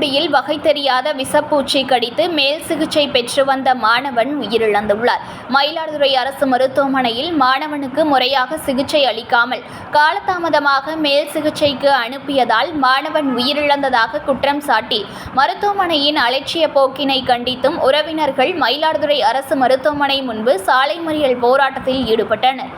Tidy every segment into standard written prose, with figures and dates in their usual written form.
எலந்தங்குடியில் வகை தெரியாத விஷப்பூச்சி கடித்து மேல் சிகிச்சை பெற்று வந்த மாணவன் உயிரிழந்துள்ளார். மயிலாடுதுறை அரசு மருத்துவமனையில் மாணவனுக்கு முறையாக சிகிச்சை அளிக்காமல் காலதாமதமாக மேல் சிகிச்சைக்கு அனுப்பியதால் மாணவன் உயிரிழந்ததாக குற்றம் சாட்டி மருத்துவமனையின் அலட்சிய போக்கினை கண்டித்தும் உறவினர்கள் மயிலாடுதுறை அரசு மருத்துவமனை முன்பு சாலை மறியல் போராட்டத்தில் ஈடுபட்டனர்.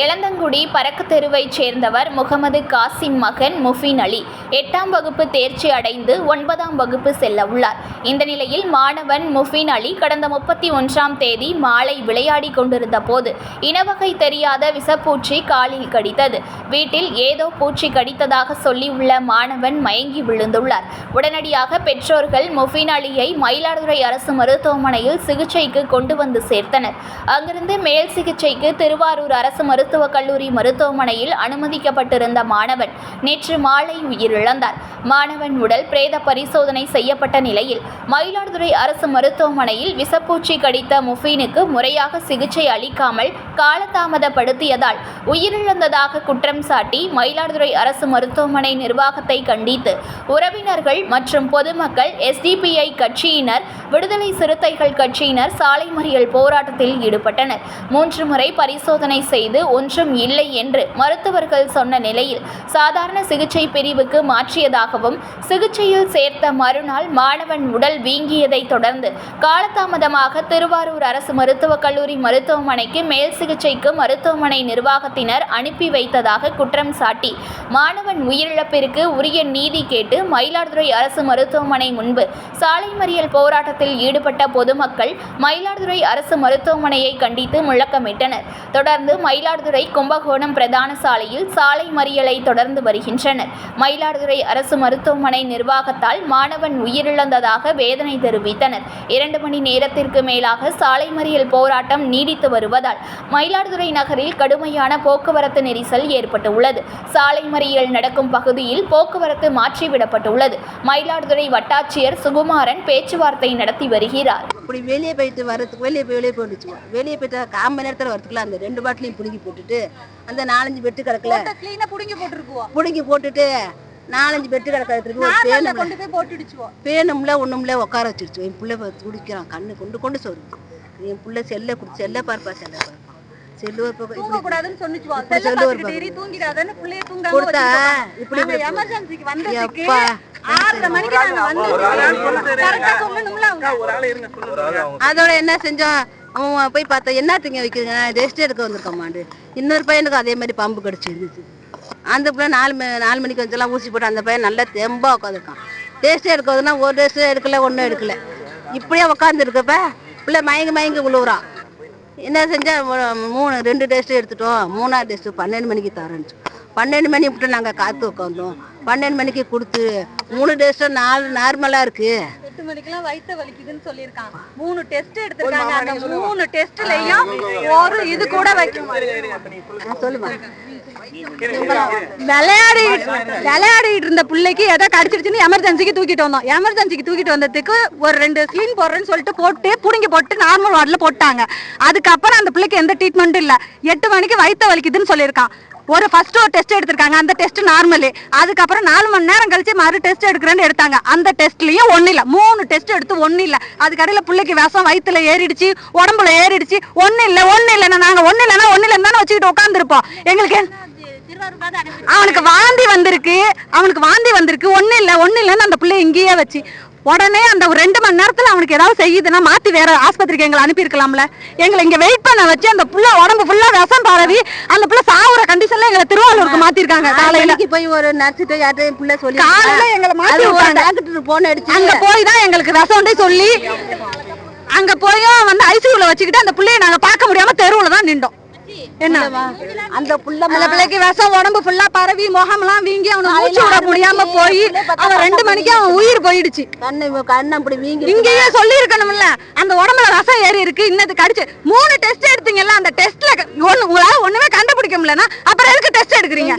எலந்தங்குடி பறக்கு தெருவைச் சேர்ந்தவர் முகமது காசிம் மகன் முஃபின் அலி 8ஆம் வகுப்பு தேர்ச்சி அடைந்து 9ஆம் வகுப்பு செல்ல உள்ளார். இந்த நிலையில் மாணவன் முஃபின் அலி கடந்த 31ஆம் தேதி மாலை விளையாடி கொண்டிருந்த போது இனவகை தெரியாத விஷப்பூச்சி காலில் கடித்தது. வீட்டில் ஏதோ பூச்சி கடித்ததாக சொல்லியுள்ள மாணவன் மயங்கி விழுந்துள்ளார். உடனடியாக பெற்றோர்கள் முஃபின் அலியை மயிலாடுதுறை அரசு மருத்துவமனையில் சிகிச்சைக்கு கொண்டு வந்து சேர்த்தனர். அங்கிருந்து மேல் சிகிச்சைக்கு திருவாரூர் அரசு மருத்துவக் கல்லூரி மருத்துவமனையில் அனுமதிக்கப்பட்டிருந்த மாணவன் நேற்று மாலை உயிரிழந்தார். மாணவன் உடல் பிரேத பரிசோதனை செய்யப்பட்ட நிலையில் மயிலாடுதுறை அரசு மருத்துவமனையில் விஷப்பூச்சி கடித்த முஃபினுக்கு முறையாக சிகிச்சை அளிக்காமல் காலதாமதப்படுத்தியதால் உயிரிழந்ததாக குற்றம் சாட்டி மயிலாடுதுறை அரசு மருத்துவமனை நிர்வாகத்தை கண்டித்து உறவினர்கள் மற்றும் பொதுமக்கள் SDPI கட்சியினர், விடுதலை சிறுத்தைகள் கட்சியினர் சாலை மறியல் போராட்டத்தில் ஈடுபட்டனர். 3 முறை பரிசோதனை செய்து ஒன்றும் இல்லை என்று மருத்துவர்கள் சொன்ன நிலையில் சாதாரண சிகிச்சை பிரிவுக்கு மாற்றியதாகவும் சிகிச்சையில் சேர்த்த மறுநாள் மாணவன் உடல் வீங்கியதை தொடர்ந்து காலதாமதமாக திருவாரூர் அரசு மருத்துவக் கல்லூரி மருத்துவமனைக்கு மேல் சிகிச்சைக்கு மருத்துவமனை நிர்வாகத்தினர் அனுப்பி வைத்ததாக குற்றம் சாட்டி மாணவன் உயிரிழப்பிற்கு உரிய நீதி கேட்டு மயிலாடுதுறை அரசு மருத்துவமனை முன்பு சாலை மறியல் போராட்டத்தில் ஈடுபட்ட பொதுமக்கள் மயிலாடுதுறை அரசு மருத்துவமனையை கண்டித்து முழக்கமிட்டனர். தொடர்ந்து மயிலாடுதுறை கும்பகோணம் பிரதான சாலையில் சாலை மறியலை தொடர்ந்து வருகின்றனர். மயிலாடுதுறை அரசு மருத்துவமனை நிர்வாகத்தால் மாணவன் உயிரிழந்ததாக வேதனை தெரிவித்தனர். 2 மணி நேரத்திற்கு மேலாக சாலை மறியல் போராட்டம் நீடித்து வருவதால் மயிலாடுதுறை நகரில் கடுமையான போக்குவரத்து நெரிசல் ஏற்பட்டுள்ளது. சாலை மறியல் நடக்கும் பகுதியில் போக்குவரத்து மாற்றிவிடப்பட்டுள்ளது. மயிலாடுதுறை வட்டாட்சியர் சுகுமாரன் பேச்சுவார்த்தை நடத்தி வருகிறார். இப்படி வெளியே போயிட்டு வரதுக்கு வெளியே போயிடுச்சு. வெளியே போயிட்டு 1/4 மணி நேரத்தில் வரதுக்குள்ள அந்த 2 பாட்டிலையும் பிடுங்கி போட்டுட்டு அந்த 4-5 பெட்டு கிடக்கல பிடுங்கி போட்டுட்டு 4-5 பெட்டு கிடக்கிறதுக்கு பேணும்ல ஒண்ணும்ல உட்கார வச்சிருச்சு. என் பிள்ளை குடிக்கிறான், கண்ணு கொண்டு சொல்லுது. என் பிள்ளை செல்லை பார்ப்பா செல்லு அதோட என்ன செஞ்சோம், அவன் போய் பார்த்தா என்னத்துங்க வைக்கிறீங்க, ரெஸ்ட் எடுக்க வந்திருக்கோமாண்டு. இன்னொரு பையனுக்கு அதே மாதிரி பாம்பு கடிச்சு இருந்துச்சு. அந்த பிள்ளை 4 மணிக்கு வச்செல்லாம் ஊசி போட்டு அந்த பையன் நல்லா தெம்பா உட்காந்துருக்கான். டெஸ்ட் எடுக்கிறதுனா ஒரு டெஸ்ட் எடுக்கல, ஒன்றும் எடுக்கல. இப்படியே உட்காந்துருக்கப்ப பிள்ளை மயங்கி உழுவுறான். என்ன செஞ்சா 2 டெஸ்ட் எடுத்துட்டோம். 3ஆவது டெஸ்ட் 12 மணிக்கு தரேன்னு 12 மணி விட்டு நாங்கள் காத்து உட்காந்தோம். 12 மணிக்கு கொடுத்து 3 டெஸ்ட்டும் நார்மலாக இருக்கு. 8 மணிக்கெல்லாம் வயிற்று வலிக்குதுன்னு சொல்லியிருக்கான். 3 டெஸ்ட் எடுத்திருக்காங்க. அந்த 3 டெஸ்ட்லயும் ஒரு இது கூட சொல்லுமா விளையாடிட்டு இருந்த பிள்ளைக்கு எதை கடிச்சிருச்சுன்னு எமர்ஜென்சிக்கு தூக்கிட்டு வந்தோம். எமர்ஜென்சிக்கு தூக்கிட்டு வந்ததுக்கு ஒரு 2 ஸ்கிரீன் போடுறேன்னு சொல்லிட்டு புடுங்கி போட்டு நார்மல் வார்டில் போட்டாங்க. அதுக்கப்புறம் அந்த பிள்ளைக்கு எந்த ட்ரீட்மெண்ட்டும் இல்லை. 8 மணிக்கு வயிற்று வலிக்குதுன்னு சொல்லியிருக்கான். ஃபர்ஸ்ட் ஒரு டெஸ்ட் எடுத்திருக்காங்க. அந்த டெஸ்ட் நார்மலு. அதுக்கப்புறம் 4 மணி நேரம் கழிச்சு மறு டெஸ்ட் எடுக்கிறேன்னு எடுத்தாங்க. அந்த டெஸ்ட்லயும் ஒன்றும் இல்லை. 3 டெஸ்ட் எடுத்து ஒன்றும் இல்லை. அதுக்கடையில் பிள்ளைக்கு விஷம் வயிற்றுல ஏறிடுச்சு, உடம்புல ஏறிடுச்சு. ஒன்றும் இல்லை நாங்கள் ஒன்றும் இல்லைன்னு தானே வச்சுக்கிட்டு உட்காந்துருப்போம். எங்களுக்கு அவனுக்கு வாந்தி வந்திருக்கு. ஒன்றும் இல்லைன்னு அந்த பிள்ளை இங்கேயே வச்சு உடனே அந்த 2 மணி நேரத்தில் அவனுக்கு ஏதாவது செய்யுதுன்னா மாற்றி வேற ஆஸ்பத்திரிக்கு எங்களை அனுப்பியிருக்கலாம்ல. எங்களை இங்கே வெயிட் பண்ண வச்சு அந்த புள்ள உடம்பு ஃபுல்லா விஷம் பரவி அந்த புள்ள சாவுற கண்டிஷன்ல எங்களை திருவாரூருக்கு மாத்திருக்காங்க. காலையில போய் ஒரு நர்ஸிட்ட யார்ட்டையும் புள்ள சொல்லி காலையில எங்களை மாத்தி டாக்டர் போன் அடிச்சு அங்க போய் தான் எங்களுக்கு விஷம் சொல்லி அங்க போயும் வந்து ICUல வச்சுக்கிட்டு அந்த பிள்ளைய நாங்க பார்க்க முடியாம தெருவுல தான் நின்றோம். என்ன அந்த பிள்ளைக்கு விஷம் உடம்பு ஃபுல்லா பரவி முகம்லாம் வீங்கி அவனுக்கு மூச்சு விட முடியாம போய் அவன் 2 மணிக்கு அவன் உயிர் போயிடுச்சு. கண்ணு அப்படி வீங்கி இங்கேயே சொல்லி இருக்கணும்ல. அந்த உடம்புல விஷம் ஏறி இருக்கு. இன்னது கடிச்சு 3 டெஸ்ட் எடுத்தீங்கல்ல. அந்த டெஸ்ட்ல உங்களால ஒண்ணுமே கண்டுபிடிக்க முடியலன்னா அப்புறம் எதுக்கு டெஸ்ட் எடுக்கிறீங்க?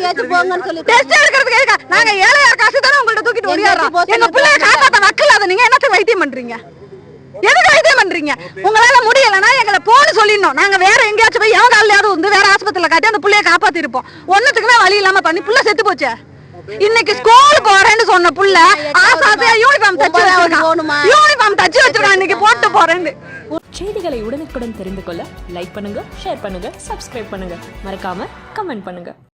டெஸ்ட் எடுக்கிறதுக்கு எதுக்கு? நாங்க 7000 காசு தானே உங்கள்ட்ட தூக்கிட்டு ஓடியாடுறோம். எங்க பிள்ளைய காப்பாத்த வக்கல. அதை நீங்க என்னத்துக்கு வைத்தியம் பண்றீங்க? எதுக்கு வைத்தியம் பண்றீங்க? உங்களால முடியலன்னா எங்களை போன்னு சொல்லிடணும். நாங்க வேற எங்கேயாச்சும் போய் எவன் காலையாவது வந்து வேற ஆஸ்பத்திரியில காட்டி அந்த பிள்ளைய காப்பாத்தி இருப்போம். ஒன்னுத்துக்குமே வழி இல்லாம பண்ணி புள்ள செத்து போச்சு. இன்னைக்கு ஸ்கூல் போறேன்னு சொன்னா சொன்ன புள்ள ஆசாசையா யூனிஃபார்ம் தச்சு வச்சிருக்கான். யூனிஃபார்ம் தச்சு வச்சிருக்கான், இன்னைக்கு போட்டு போறேன்னு. செய்திகளை உடனுக்குடன் தெரிந்து கொள்ள லைக் பண்ணுங்க, ஷேர் பண்ணுங்க, சப்ஸ்கிரைப் பண்ணுங்க, மறக்காம கமெண்ட் பண்ணுங்க.